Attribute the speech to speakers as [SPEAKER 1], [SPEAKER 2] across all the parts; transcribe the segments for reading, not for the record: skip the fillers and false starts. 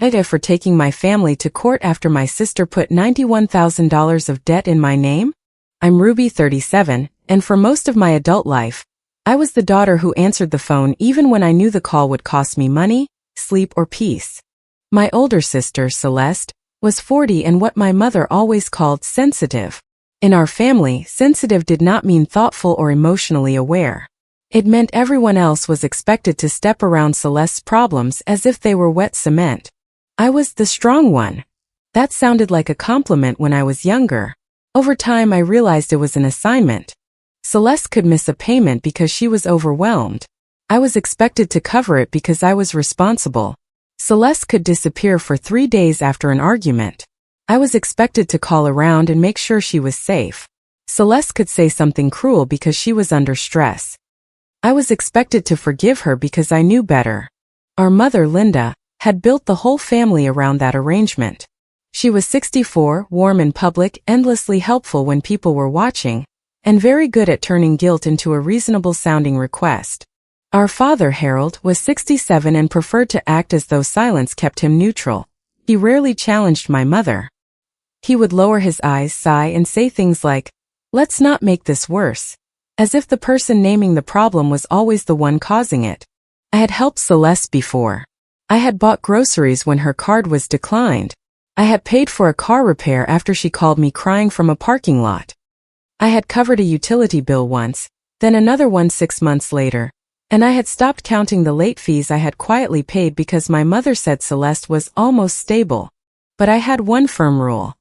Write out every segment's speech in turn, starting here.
[SPEAKER 1] AITA for taking my family to court after my sister put $91,000 of debt in my name? I'm Ruby, 37, and for most of my adult life, I was the daughter who answered the phone even when I knew the call would cost me money, sleep, or peace. My older sister, Celeste, was 40 and what my mother always called sensitive. In our family, sensitive did not mean thoughtful or emotionally aware. It meant everyone else was expected to step around Celeste's problems as if they were wet cement. I was the strong one. That sounded like a compliment when I was younger. Over time, I realized it was an assignment. Celeste could miss a payment because she was overwhelmed. I was expected to cover it because I was responsible. Celeste could disappear for 3 days after an argument. I was expected to call around and make sure she was safe. Celeste could say something cruel because she was under stress. I was expected to forgive her because I knew better. Our mother, Linda, had built the whole family around that arrangement. She was 64, warm in public, endlessly helpful when people were watching, and very good at turning guilt into a reasonable-sounding request. Our father, Harold, was 67 and preferred to act as though silence kept him neutral. He rarely challenged my mother. He would lower his eyes, sigh, and say things like, "Let's not make this worse," as if the person naming the problem was always the one causing it. I had helped Celeste before. I had bought groceries when her card was declined. I had paid for a car repair after she called me crying from a parking lot. I had covered a utility bill once, then another one 6 months later, and I had stopped counting the late fees I had quietly paid because my mother said Celeste was almost stable. But I had one firm rule.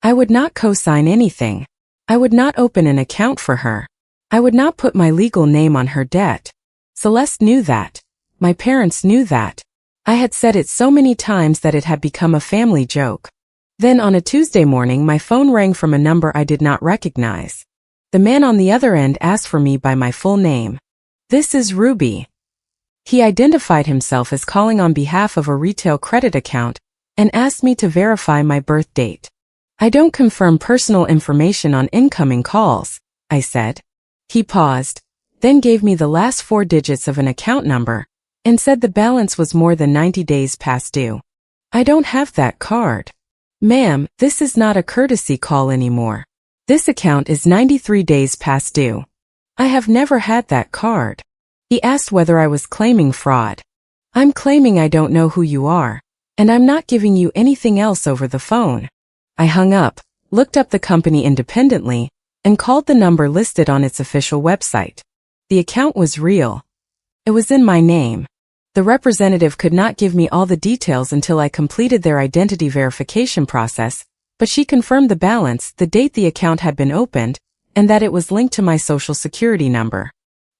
[SPEAKER 1] I would not co-sign anything. I would not open an account for her. I would not put my legal name on her debt. Celeste knew that. My parents knew that. I had said it so many times that it had become a family joke. Then on a Tuesday morning, my phone rang from a number I did not recognize. The man on the other end asked for me by my full name. "This is Ruby." He identified himself as calling on behalf of a retail credit account and asked me to verify my birth date. "I don't confirm personal information on incoming calls," I said. He paused, then gave me the last 4 digits of an account number, and said the balance was more than 90 days past due. "I don't have that card." "Ma'am, this is not a courtesy call anymore. This account is 93 days past due." "I have never had that card." He asked whether I was claiming fraud. "I'm claiming I don't know who you are, and I'm not giving you anything else over the phone." I hung up, looked up the company independently, and called the number listed on its official website. The account was real. It was in my name. The representative could not give me all the details until I completed their identity verification process, but she confirmed the balance, the date the account had been opened, and that it was linked to my social security number.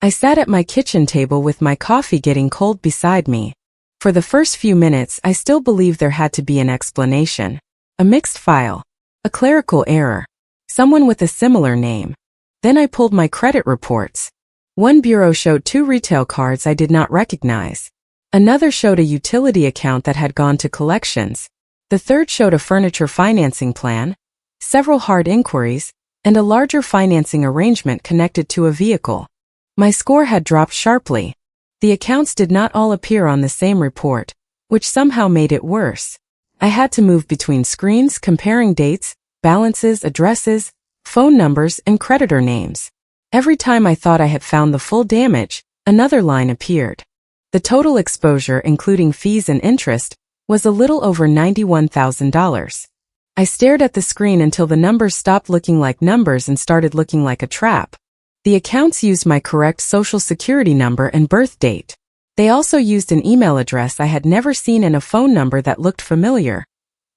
[SPEAKER 1] I sat at my kitchen table with my coffee getting cold beside me. For the first few minutes, I still believed there had to be an explanation. A mixed file. A clerical error. Someone with a similar name. Then I pulled my credit reports. One bureau showed 2 retail cards I did not recognize. Another showed a utility account that had gone to collections. The third showed a furniture financing plan, several hard inquiries, and a larger financing arrangement connected to a vehicle. My score had dropped sharply. The accounts did not all appear on the same report, which somehow made it worse. I had to move between screens comparing dates, balances, addresses, phone numbers, and creditor names. Every time I thought I had found the full damage, another line appeared. The total exposure, including fees and interest, was a little over $91,000. I stared at the screen until the numbers stopped looking like numbers and started looking like a trap. The accounts used my correct social security number and birth date. They also used an email address I had never seen and a phone number that looked familiar,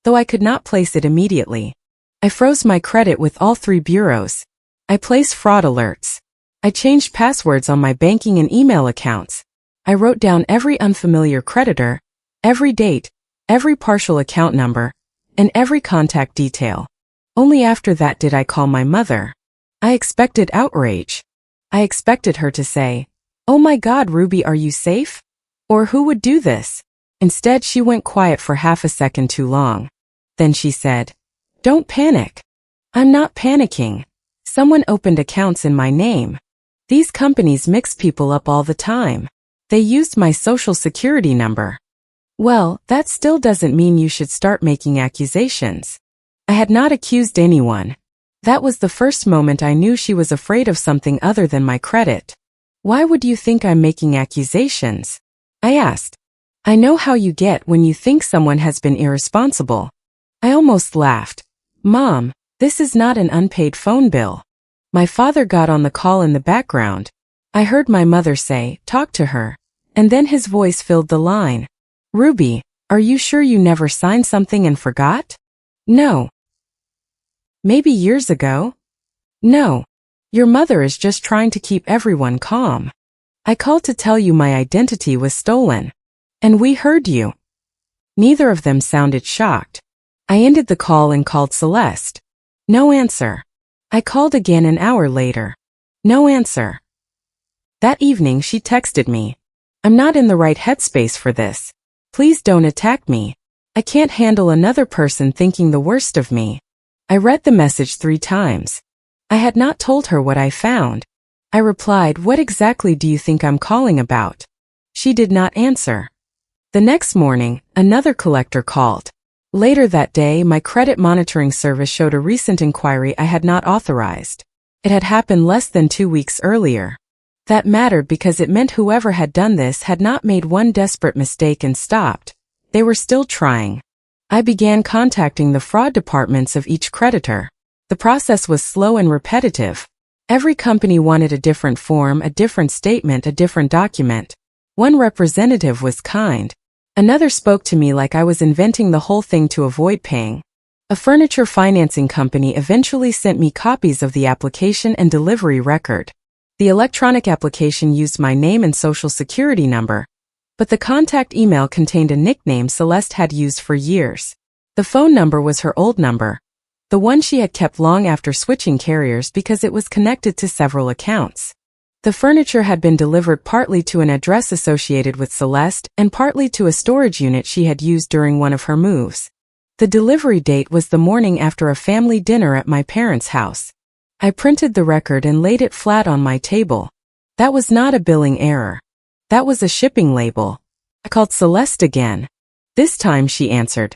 [SPEAKER 1] though I could not place it immediately. I froze my credit with all 3 bureaus. I placed fraud alerts. I changed passwords on my banking and email accounts. I wrote down every unfamiliar creditor, every date, every partial account number, and every contact detail. Only after that did I call my mother. I expected outrage. I expected her to say, "Oh my God, Ruby, are you safe?" Or "Who would do this?" Instead, she went quiet for half a second too long. Then she said, "Don't panic." "I'm not panicking. Someone opened accounts in my name. These companies mix people up all the time. They used my social security number." Well, that still doesn't mean you should start making accusations. I had not accused anyone. That was the first moment I knew she was afraid of something other than my credit. Why would you think I'm making accusations? I asked. I know how you get when you think someone has been irresponsible. I almost laughed. Mom, this is not an unpaid phone bill. My father got on the call in the background. I heard my mother say, talk to her. And then his voice filled the line. Ruby, are you sure you never signed something and forgot? No. Maybe years ago? No. Your mother is just trying to keep everyone calm. I called to tell you my identity was stolen. And we heard you. Neither of them sounded shocked. I ended the call and called Celeste. No answer. I called again an hour later. No answer. That evening she texted me. I'm not in the right headspace for this. Please don't attack me. I can't handle another person thinking the worst of me. I read the message 3 times. I had not told her what I found. I replied, what exactly do you think I'm calling about? She did not answer. The next morning, another collector called. Later that day, my credit monitoring service showed a recent inquiry I had not authorized. It had happened less than 2 weeks earlier. That mattered because it meant whoever had done this had not made one desperate mistake and stopped. They were still trying. I began contacting the fraud departments of each creditor. The process was slow and repetitive. Every company wanted a different form, a different statement, a different document. One representative was kind. Another spoke to me like I was inventing the whole thing to avoid paying. A furniture financing company eventually sent me copies of the application and delivery record. The electronic application used my name and social security number, but the contact email contained a nickname Celeste had used for years. The phone number was her old number, the one she had kept long after switching carriers because it was connected to several accounts. The furniture had been delivered partly to an address associated with Celeste and partly to a storage unit she had used during one of her moves. The delivery date was the morning after a family dinner at my parents' house. I printed the record and laid it flat on my table. That was not a billing error. That was a shipping label. I called Celeste again. This time she answered.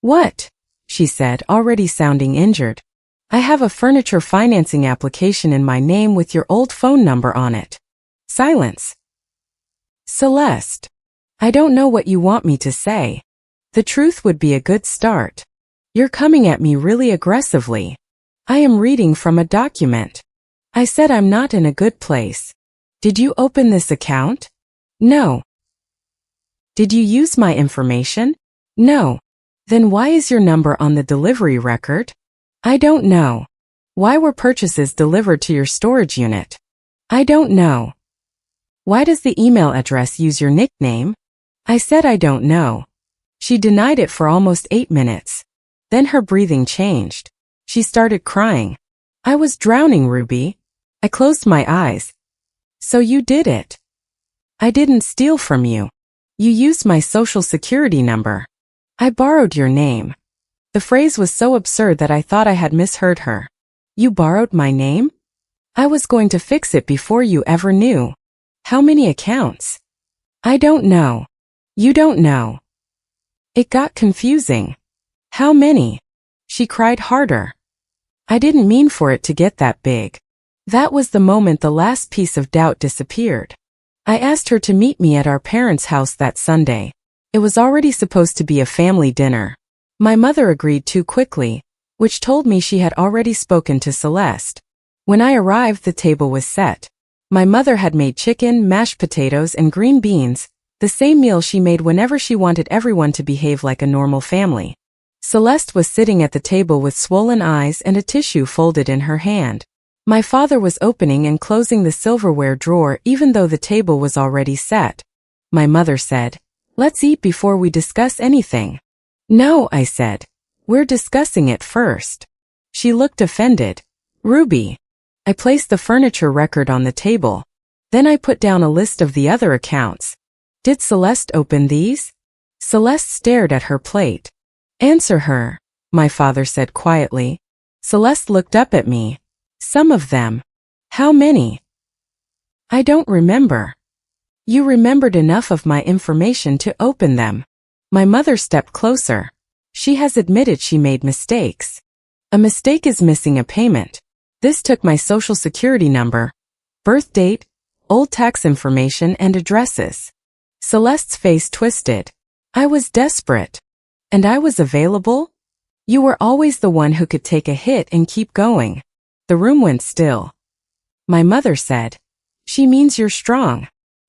[SPEAKER 1] What? She said, already sounding injured. I have a furniture financing application in my name with your old phone number on it. Silence. Celeste. I don't know what you want me to say. The truth would be a good start. You're coming at me really aggressively. I am reading from a document. I said I'm not in a good place. Did you open this account? No. Did you use my information? No. Then why is your number on the delivery record? I don't know. Why were purchases delivered to your storage unit? I don't know. Why does the email address use your nickname? I said I don't know. She denied it for almost 8 minutes. Then her breathing changed. She started crying. I was drowning, Ruby. I closed my eyes. So you did it. I didn't steal from you. You used my social security number. I borrowed your name. The phrase was so absurd that I thought I had misheard her. You borrowed my name? I was going to fix it before you ever knew. How many accounts? I don't know. You don't know. It got confusing. How many? She cried harder. I didn't mean for it to get that big. That was the moment the last piece of doubt disappeared. I asked her to meet me at our parents' house that Sunday. It was already supposed to be a family dinner. My mother agreed too quickly, which told me she had already spoken to Celeste. When I arrived, the table was set. My mother had made chicken, mashed potatoes, and green beans, the same meal she made whenever she wanted everyone to behave like a normal family. Celeste was sitting at the table with swollen eyes and a tissue folded in her hand. My father was opening and closing the silverware drawer even though the table was already set. My mother said, "Let's eat before we discuss anything." "No," I said. "We're discussing it first." She looked offended. "Ruby." I placed the furniture record on the table. Then I put down a list of the other accounts. Did Celeste open these? Celeste stared at her plate. "Answer her," my father said quietly. Celeste looked up at me. "Some of them." "How many?" "I don't remember." "You remembered enough of my information to open them." My mother stepped closer. She has admitted she made mistakes. A mistake is missing a payment. This took my social security number, birth date, old tax information and addresses. Celeste's face twisted. I was desperate. And I was available? You were always the one who could take a hit and keep going. The room went still. My mother said, "She means you're strong."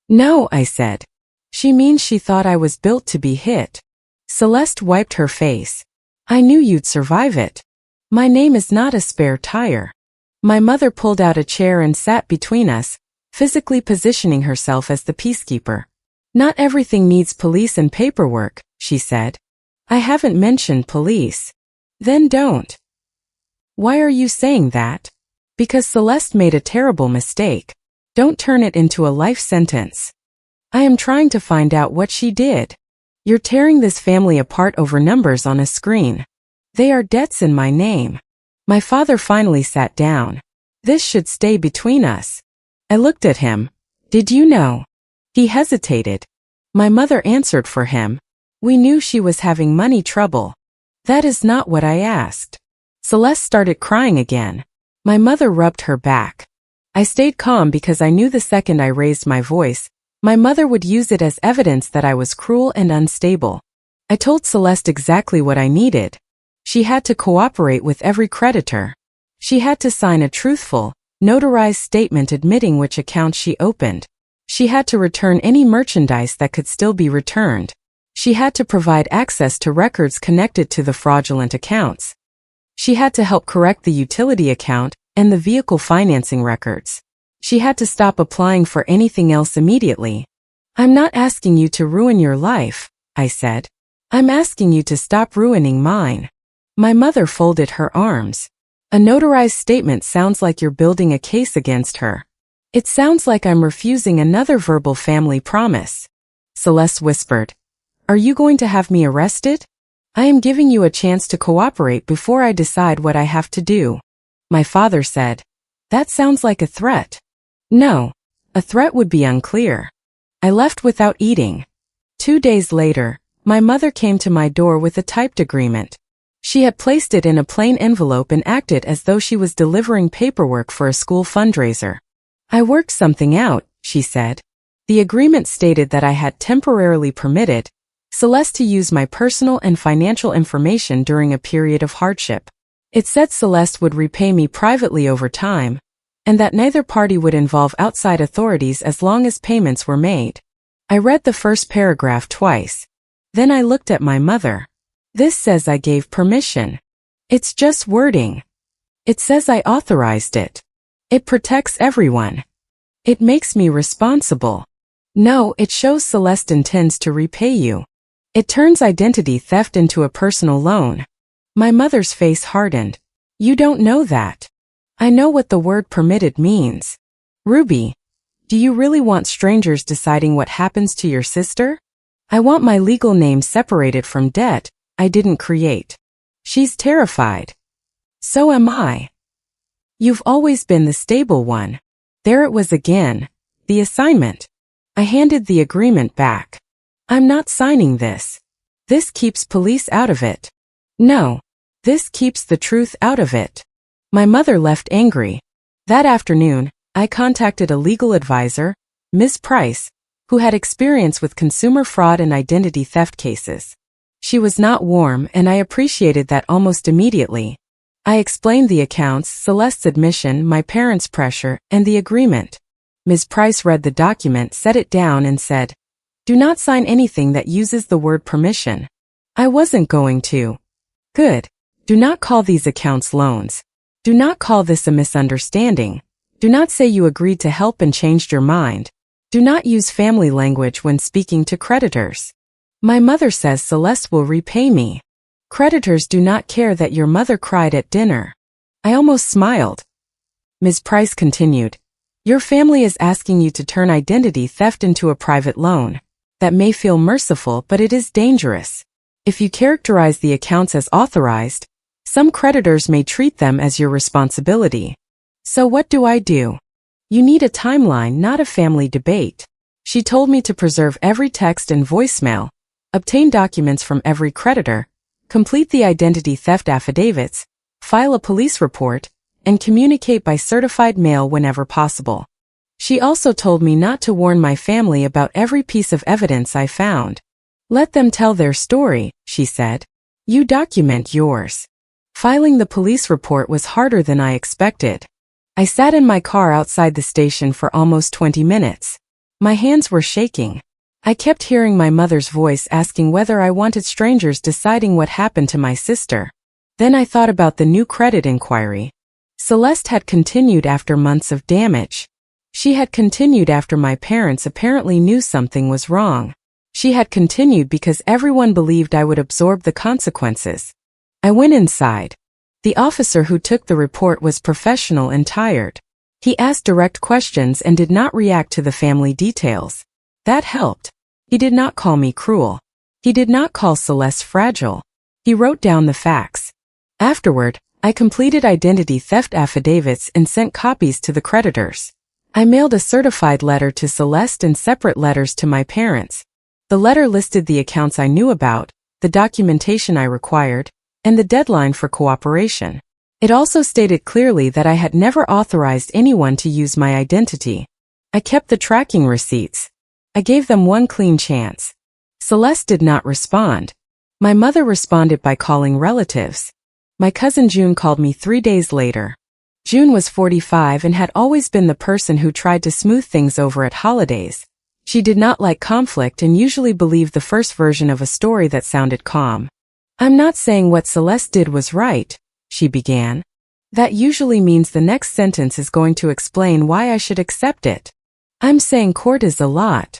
[SPEAKER 1] "No," I said. "She means she thought I was built to be hit." Celeste wiped her face. "I knew you'd survive it. My name is not a spare tire." My mother pulled out a chair and sat between us, physically positioning herself as the peacekeeper. "Not everything needs police and paperwork," she said. "I haven't mentioned police." "Then don't." "Why are you saying that?" "Because Celeste made a terrible mistake. Don't turn it into a life sentence." "I am trying to find out what she did." "You're tearing this family apart over numbers on a screen. They are debts in my name." My father finally sat down. "This should stay between us." I looked at him. "Did you know?" He hesitated. My mother answered for him. "We knew she was having money trouble." "That is not what I asked." Celeste started crying again. My mother rubbed her back. I stayed calm because I knew the second I raised my voice, my mother would use it as evidence that I was cruel and unstable. I told Celeste exactly what I needed. She had to cooperate with every creditor. She had to sign a truthful, notarized statement admitting which accounts she opened. She had to return any merchandise that could still be returned. She had to provide access to records connected to the fraudulent accounts. She had to help correct the utility account and the vehicle financing records. She had to stop applying for anything else immediately. "I'm not asking you to ruin your life," I said. "I'm asking you to stop ruining mine." My mother folded her arms. "A notarized statement sounds like you're building a case against her. It sounds like I'm refusing another verbal family promise." Celeste whispered, "Are you going to have me arrested?" "I am giving you a chance to cooperate before I decide what I have to do." My father said, "That sounds like a threat." "No, a threat would be unclear." I left without eating. 2 days later, my mother came to my door with a typed agreement. She had placed it in a plain envelope and acted as though she was delivering paperwork for a school fundraiser. "I worked something out," she said. The agreement stated that I had temporarily permitted Celeste to use my personal and financial information during a period of hardship. It said Celeste would repay me privately over time, and that neither party would involve outside authorities as long as payments were made. I read the first paragraph twice. Then I looked at my mother. "This says I gave permission. It's just wording. It says I authorized it. It protects everyone. It makes me responsible. No, it shows Celeste intends to repay you. It turns identity theft into a personal loan." My mother's face hardened. "You don't know that." "I know what the word permitted means." "Ruby, do you really want strangers deciding what happens to your sister?" "I want my legal name separated from debt I didn't create." "She's terrified." "So am I." "You've always been the stable one." There it was again, the assignment. I handed the agreement back. "I'm not signing this. This keeps police out of it." "No, this keeps the truth out of it." My mother left angry. That afternoon, I contacted a legal advisor, Ms. Price, who had experience with consumer fraud and identity theft cases. She was not warm, and I appreciated that almost immediately. I explained the accounts, Celeste's admission, my parents' pressure, and the agreement. Ms. Price read the document, set it down, and said, "Do not sign anything that uses the word permission." I wasn't going to. "Good. Do not call these accounts loans. Do not call this a misunderstanding. Do not say you agreed to help and changed your mind. Do not use family language when speaking to creditors. My mother says Celeste will repay me. Creditors do not care that your mother cried at dinner." I almost smiled. Ms. Price continued, "Your family is asking you to turn identity theft into a private loan. That may feel merciful, but it is dangerous. If you characterize the accounts as authorized, some creditors may treat them as your responsibility. So what do I do? You need a timeline, not a family debate." She told me to preserve every text and voicemail, obtain documents from every creditor, complete the identity theft affidavits, file a police report, and communicate by certified mail whenever possible. She also told me not to warn my family about every piece of evidence I found. Let them tell their story, she said. You document yours. Filing the police report was harder than I expected. I sat in my car outside the station for almost 20 minutes. My hands were shaking. I kept hearing my mother's voice asking whether I wanted strangers deciding what happened to my sister. Then I thought about the new credit inquiry. Celeste had continued after months of damage. She had continued after my parents apparently knew something was wrong. She had continued because everyone believed I would absorb the consequences. I went inside. The officer who took the report was professional and tired. He asked direct questions and did not react to the family details. That helped. He did not call me cruel. He did not call Celeste fragile. He wrote down the facts. Afterward, I completed identity theft affidavits and sent copies to the creditors. I mailed a certified letter to Celeste and separate letters to my parents. The letter listed the accounts I knew about, the documentation I required, and the deadline for cooperation. It also stated clearly that I had never authorized anyone to use my identity. I kept the tracking receipts. I gave them one clean chance. Celeste did not respond. My mother responded by calling relatives. My cousin June called me 3 days later. June was 45 and had always been the person who tried to smooth things over at holidays. She did not like conflict and usually believed the first version of a story that sounded calm. I'm not saying what Celeste did was right, she began. That usually means the next sentence is going to explain why I should accept it. I'm saying court is a lot.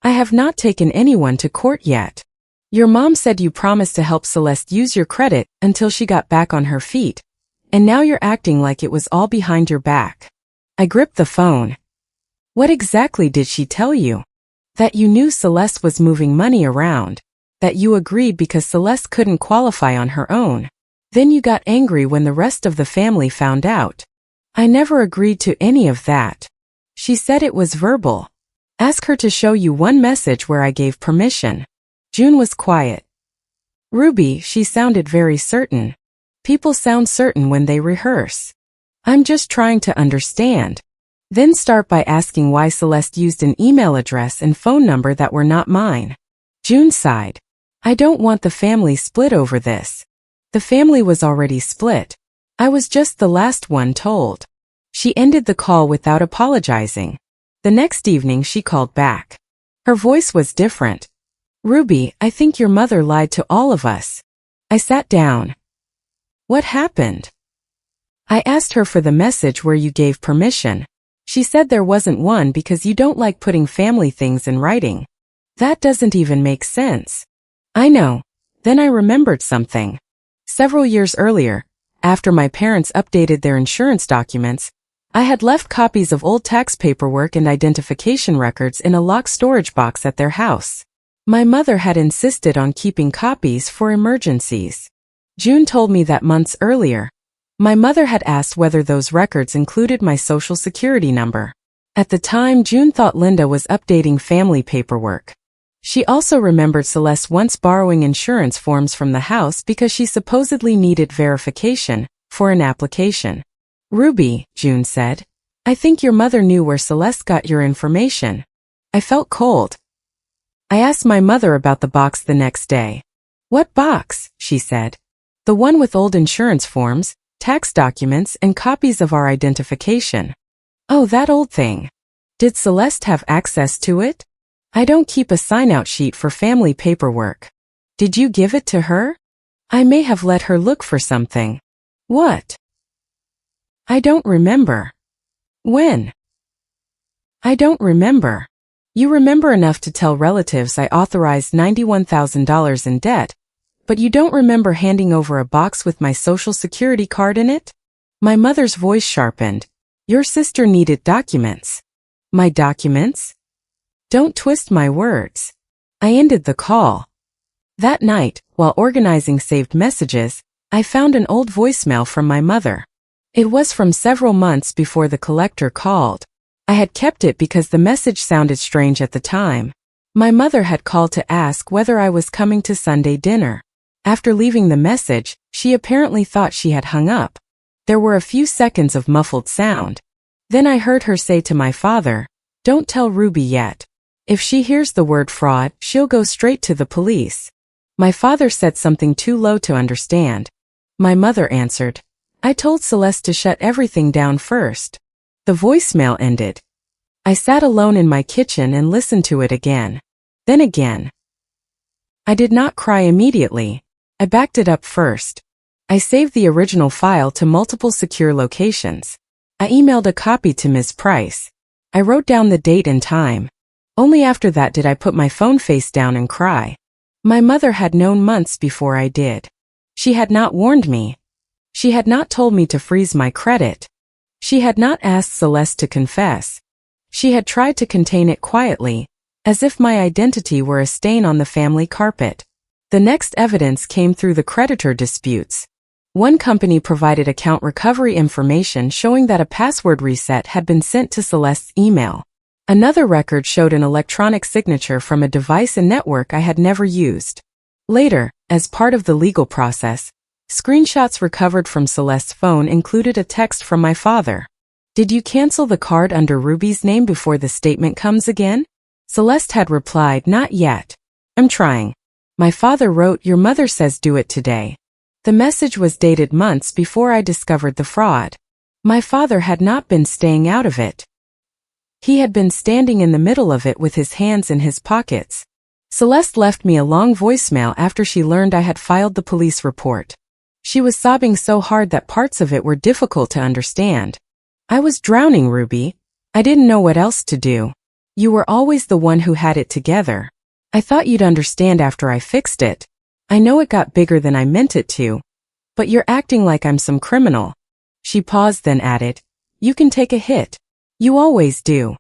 [SPEAKER 1] I have not taken anyone to court yet. Your mom said you promised to help Celeste use your credit until she got back on her feet. And now you're acting like it was all behind your back. I gripped the phone. What exactly did she tell you? That you knew Celeste was moving money around. That you agreed because Celeste couldn't qualify on her own. Then you got angry when the rest of the family found out. I never agreed to any of that. She said it was verbal. Ask her to show you one message where I gave permission. June was quiet. Ruby, she sounded very certain. People sound certain when they rehearse. I'm just trying to understand. Then start by asking why Celeste used an email address and phone number that were not mine. June sighed. I don't want the family split over this. The family was already split. I was just the last one told. She ended the call without apologizing. The next evening she called back. Her voice was different. Ruby, I think your mother lied to all of us. I sat down. What happened? I asked her for the message where you gave permission. She said there wasn't one because you don't like putting family things in writing. That doesn't even make sense. I know. Then I remembered something. Several years earlier, after my parents updated their insurance documents, I had left copies of old tax paperwork and identification records in a locked storage box at their house. My mother had insisted on keeping copies for emergencies. June told me that months earlier, my mother had asked whether those records included my social security number. At the time, June thought Linda was updating family paperwork. She also remembered Celeste once borrowing insurance forms from the house because she supposedly needed verification for an application. Ruby, June said, I think your mother knew where Celeste got your information. I felt cold. I asked my mother about the box the next day. What box? She said. The one with old insurance forms, tax documents, and copies of our identification. Oh, that old thing. Did Celeste have access to it? I don't keep a sign-out sheet for family paperwork. Did you give it to her? I may have let her look for something. What? I don't remember. When? I don't remember. You remember enough to tell relatives I authorized $91,000 in debt, but you don't remember handing over a box with my social security card in it? My mother's voice sharpened. Your sister needed documents. My documents? Don't twist my words. I ended the call. That night, while organizing saved messages, I found an old voicemail from my mother. It was from several months before the collector called. I had kept it because the message sounded strange at the time. My mother had called to ask whether I was coming to Sunday dinner. After leaving the message, she apparently thought she had hung up. There were a few seconds of muffled sound. Then I heard her say to my father, "Don't tell Ruby yet. If she hears the word fraud, she'll go straight to the police." My father said something too low to understand. My mother answered, "I told Celeste to shut everything down first." The voicemail ended. I sat alone in my kitchen and listened to it again. Then again. I did not cry immediately. I backed it up first. I saved the original file to multiple secure locations. I emailed a copy to Ms. Price. I wrote down the date and time. Only after that did I put my phone face down and cry. My mother had known months before I did. She had not warned me. She had not told me to freeze my credit. She had not asked Celeste to confess. She had tried to contain it quietly, as if my identity were a stain on the family carpet. The next evidence came through the creditor disputes. One company provided account recovery information showing that a password reset had been sent to Celeste's email. Another record showed an electronic signature from a device and network I had never used. Later, as part of the legal process, screenshots recovered from Celeste's phone included a text from my father. "Did you cancel the card under Ruby's name before the statement comes again?" Celeste had replied, "Not yet. I'm trying." My father wrote, "Your mother says do it today." The message was dated months before I discovered the fraud. My father had not been staying out of it. He had been standing in the middle of it with his hands in his pockets. Celeste left me a long voicemail after she learned I had filed the police report. She was sobbing so hard that parts of it were difficult to understand. "I was drowning, Ruby. I didn't know what else to do. You were always the one who had it together. I thought you'd understand after I fixed it. I know it got bigger than I meant it to. But you're acting like I'm some criminal." She paused, then added, "You can take a hit. You always do."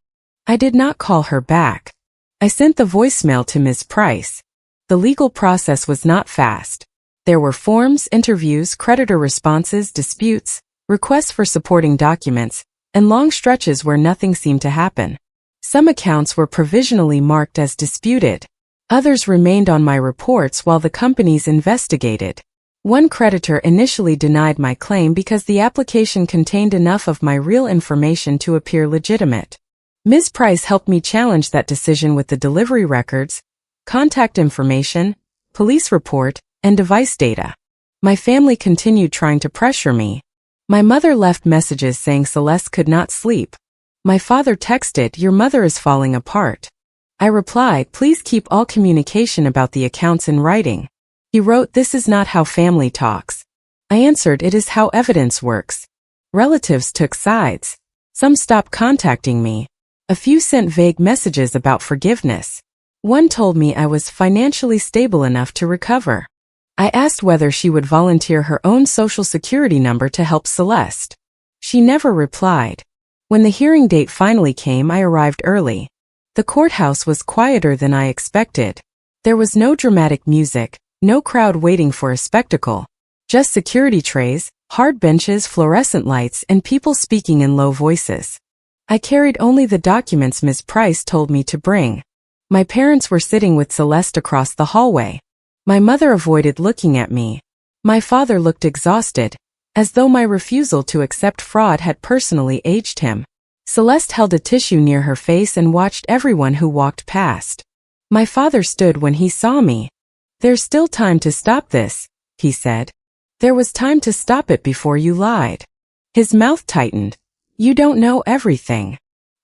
[SPEAKER 1] I did not call her back. I sent the voicemail to Ms. Price. The legal process was not fast. There were forms, interviews, creditor responses, disputes, requests for supporting documents, and long stretches where nothing seemed to happen. Some accounts were provisionally marked as disputed. Others remained on my reports while the companies investigated. One creditor initially denied my claim because the application contained enough of my real information to appear legitimate. Ms. Price helped me challenge that decision with the delivery records, contact information, police report, and device data. My family continued trying to pressure me. My mother left messages saying Celeste could not sleep. My father texted, "Your mother is falling apart." I replied, "Please keep all communication about the accounts in writing." He wrote, "This is not how family talks." I answered, "It is how evidence works." Relatives took sides. Some stopped contacting me. A few sent vague messages about forgiveness. One told me I was financially stable enough to recover. I asked whether she would volunteer her own social security number to help Celeste. She never replied. When the hearing date finally came, I arrived early. The courthouse was quieter than I expected. There was no dramatic music, no crowd waiting for a spectacle. Just security trays, hard benches, fluorescent lights, and people speaking in low voices. I carried only the documents Ms. Price told me to bring. My parents were sitting with Celeste across the hallway. My mother avoided looking at me. My father looked exhausted, as though my refusal to accept fraud had personally aged him. Celeste held a tissue near her face and watched everyone who walked past. My father stood when he saw me. "There's still time to stop this," he said. "There was time to stop it before you lied." His mouth tightened. "You don't know everything.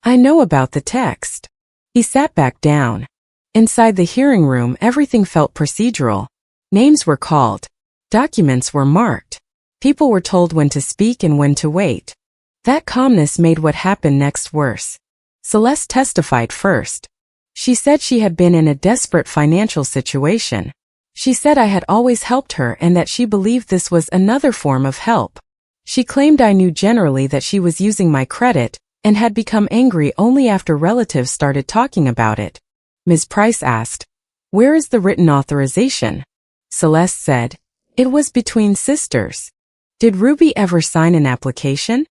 [SPEAKER 1] I know about the text." He sat back down. Inside the hearing room, everything felt procedural. Names were called. Documents were marked. People were told when to speak and when to wait. That calmness made what happened next worse. Celeste testified first. She said she had been in a desperate financial situation. She said I had always helped her and that she believed this was another form of help. She claimed I knew generally that she was using my credit and had become angry only after relatives started talking about it. Ms. Price asked, "Where is the written authorization?" Celeste said, "It was between sisters." "Did Ruby ever sign an application?"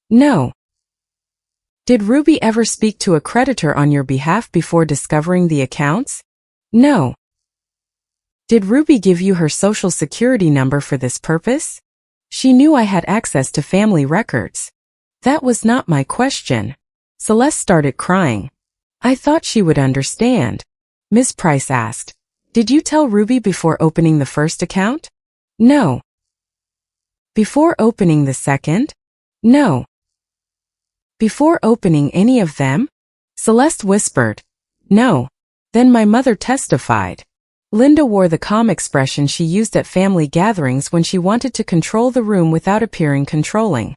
[SPEAKER 1] "No." Did Ruby ever speak to a creditor on your behalf before discovering the accounts? No. Did Ruby give you her social security number for this purpose? She knew I had access to family records. That was not my question. Celeste started crying. I thought she would understand. Ms. Price asked, "Did you tell Ruby before opening the first account?" No. Before opening the second? No. Before opening any of them? Celeste whispered. No. Then my mother testified. Linda wore the calm expression she used at family gatherings when she wanted to control the room without appearing controlling.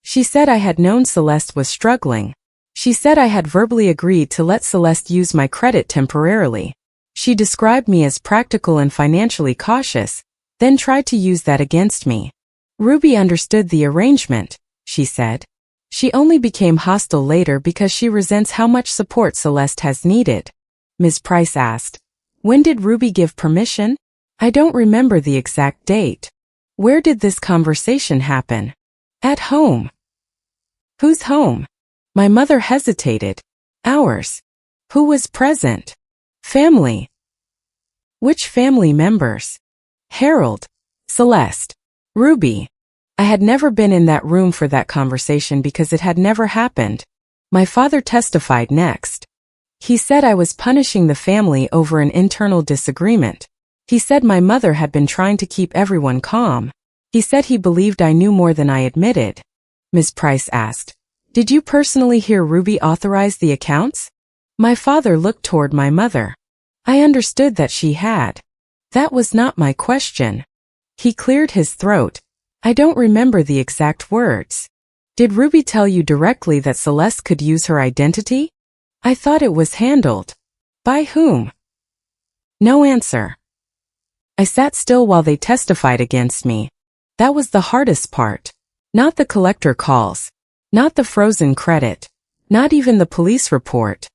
[SPEAKER 1] She said I had known Celeste was struggling. She said I had verbally agreed to let Celeste use my credit temporarily. She described me as practical and financially cautious, then tried to use that against me. Ruby understood the arrangement, she said. She only became hostile later because she resents how much support Celeste has needed. Ms. Price asked, "When did Ruby give permission?" I don't remember the exact date. Where did this conversation happen? At home. Whose home? My mother hesitated. Ours. Who was present? Family. Which family members? Harold. Celeste. Ruby. I had never been in that room for that conversation because it had never happened. My father testified next. He said I was punishing the family over an internal disagreement. He said my mother had been trying to keep everyone calm. He said he believed I knew more than I admitted. Ms. Price asked, "Did you personally hear Ruby authorize the accounts?" My father looked toward my mother. I understood that she had. That was not my question. He cleared his throat. I don't remember the exact words. Did Ruby tell you directly that Celeste could use her identity? I thought it was handled. By whom? No answer. I sat still while they testified against me. That was the hardest part. Not the collector calls. Not the frozen credit. Not even the police report.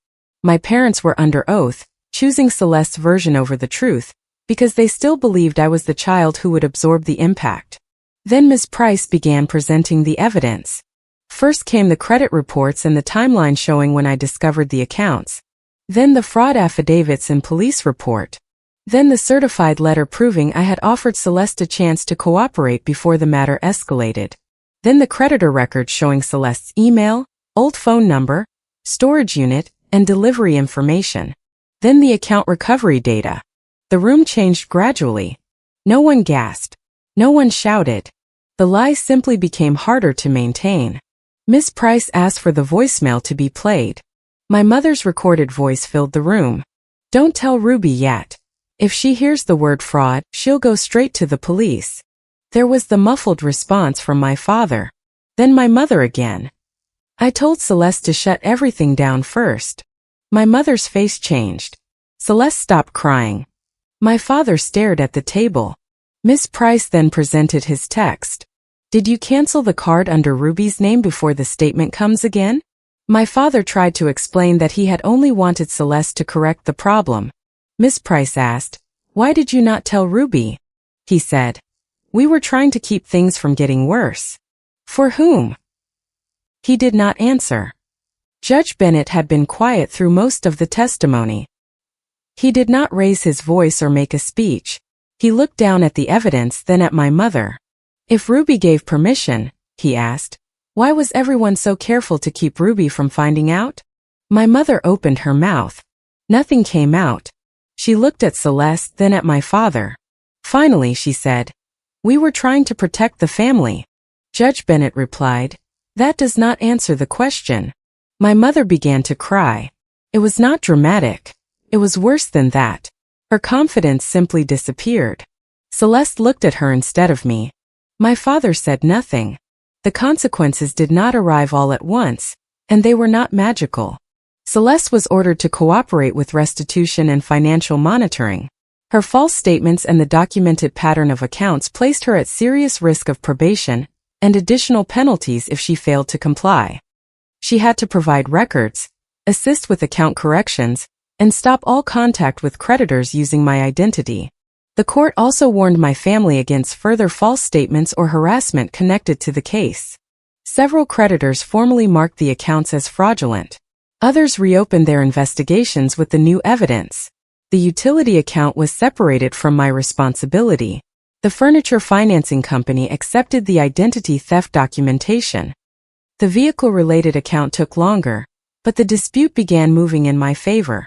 [SPEAKER 1] My parents were under oath, choosing Celeste's version over the truth, because they still believed I was the child who would absorb the impact. Then Ms. Price began presenting the evidence. First came the credit reports and the timeline showing when I discovered the accounts. Then the fraud affidavits and police report. Then the certified letter proving I had offered Celeste a chance to cooperate before the matter escalated. Then the creditor record showing Celeste's email, old phone number, storage unit, and delivery information. Then the account recovery data. The room changed gradually. No one gasped. No one shouted. The lies simply became harder to maintain. Ms. Price asked for the voicemail to be played. My mother's recorded voice filled the room. "Don't tell Ruby yet. If she hears the word fraud, she'll go straight to the police." There was the muffled response from my father. Then my mother again. I told Celeste to shut everything down first. My mother's face changed. Celeste stopped crying. My father stared at the table. Ms. Price then presented his text. "Did you cancel the card under Ruby's name before the statement comes again?" My father tried to explain that he had only wanted Celeste to correct the problem. Ms. Price asked, "Why did you not tell Ruby?" He said, "We were trying to keep things from getting worse." For whom? He did not answer. Judge Bennett had been quiet through most of the testimony. He did not raise his voice or make a speech. He looked down at the evidence, then at my mother. "If Ruby gave permission," he asked, "why was everyone so careful to keep Ruby from finding out?" My mother opened her mouth. Nothing came out. She looked at Celeste, then at my father. Finally, she said, "We were trying to protect the family." Judge Bennett replied, "That does not answer the question." My mother began to cry. It was not dramatic. It was worse than that. Her confidence simply disappeared. Celeste looked at her instead of me. My father said nothing. The consequences did not arrive all at once, and they were not magical. Celeste was ordered to cooperate with restitution and financial monitoring. Her false statements and the documented pattern of accounts placed her at serious risk of probation and additional penalties if she failed to comply. She had to provide records, assist with account corrections, and stop all contact with creditors using my identity. The court also warned my family against further false statements or harassment connected to the case. Several creditors formally marked the accounts as fraudulent. Others reopened their investigations with the new evidence. The utility account was separated from my responsibility. The furniture financing company accepted the identity theft documentation. The vehicle-related account took longer, but the dispute began moving in my favor.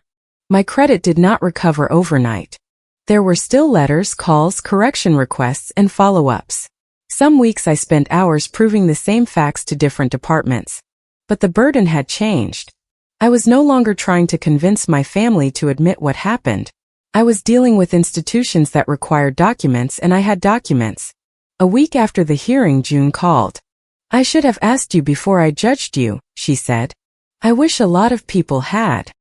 [SPEAKER 1] My credit did not recover overnight. There were still letters, calls, correction requests, and follow-ups. Some weeks I spent hours proving the same facts to different departments. But the burden had changed. I was no longer trying to convince my family to admit what happened. I was dealing with institutions that required documents, and I had documents. A week after the hearing, June called. "I should have asked you before I judged you," she said. "I wish a lot of people had.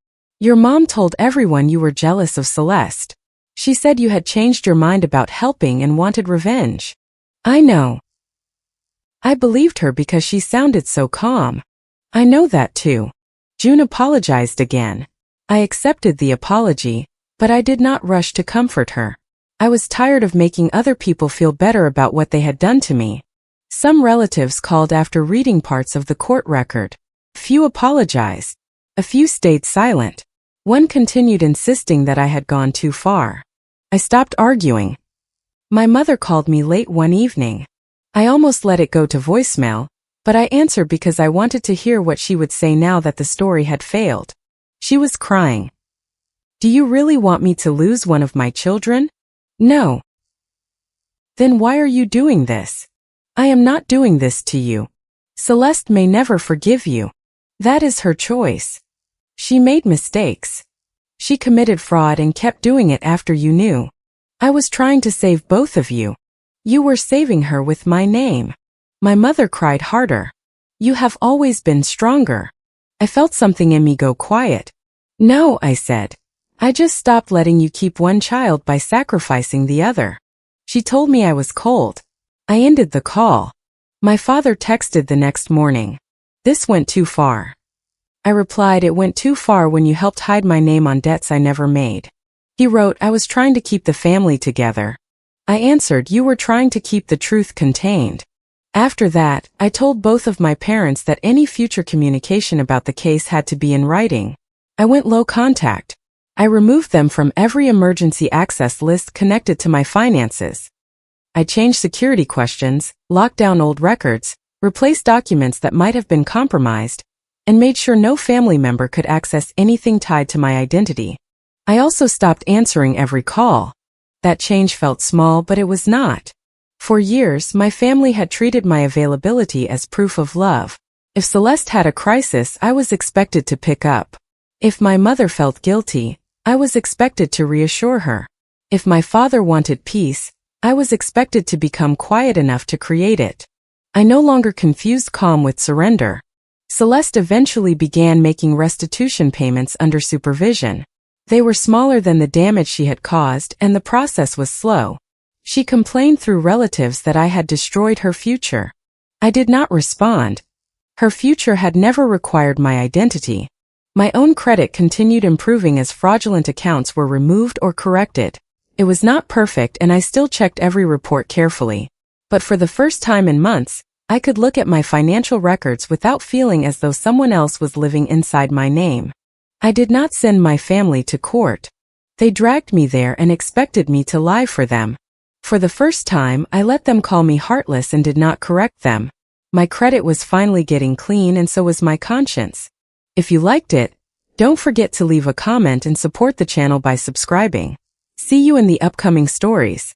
[SPEAKER 1] Your mom told everyone you were jealous of Celeste. She said you had changed your mind about helping and wanted revenge." I know. I believed her because she sounded so calm. I know that too. June apologized again. I accepted the apology, but I did not rush to comfort her. I was tired of making other people feel better about what they had done to me. Some relatives called after reading parts of the court record. Few apologized. A few stayed silent. One continued insisting that I had gone too far. I stopped arguing. My mother called me late one evening. I almost let it go to voicemail, but I answered because I wanted to hear what she would say now that the story had failed. She was crying. "Do you really want me to lose one of my children?" "No." "Then why are you doing this?" "I am not doing this to you. Celeste may never forgive you. That is her choice. She made mistakes. She committed fraud and kept doing it after you knew. I was trying to save both of you. You were saving her with my name." My mother cried harder. "You have always been stronger." I felt something in me go quiet. "No," I said. "I just stopped letting you keep one child by sacrificing the other." She told me I was cold. I ended the call. My father texted the next morning. "This went too far." I replied, "It went too far when you helped hide my name on debts I never made." He wrote, "I was trying to keep the family together." I answered, "You were trying to keep the truth contained." After that, I told both of my parents that any future communication about the case had to be in writing. I went low contact. I removed them from every emergency access list connected to my finances. I changed security questions, locked down old records, replaced documents that might have been compromised, and made sure no family member could access anything tied to my identity. I also stopped answering every call. That change felt small, but it was not. For years, my family had treated my availability as proof of love. If Celeste had a crisis, I was expected to pick up. If my mother felt guilty, I was expected to reassure her. If my father wanted peace, I was expected to become quiet enough to create it. I no longer confused calm with surrender. Celeste eventually began making restitution payments under supervision. They were smaller than the damage she had caused, and the process was slow. She complained through relatives that I had destroyed her future. I did not respond. Her future had never required my identity. My own credit continued improving as fraudulent accounts were removed or corrected. It was not perfect, and I still checked every report carefully. But for the first time in months, I could look at my financial records without feeling as though someone else was living inside my name. I did not send my family to court. They dragged me there and expected me to lie for them. For the first time, I let them call me heartless and did not correct them. My credit was finally getting clean, and so was my conscience. If you liked it, don't forget to leave a comment and support the channel by subscribing. See you in the upcoming stories.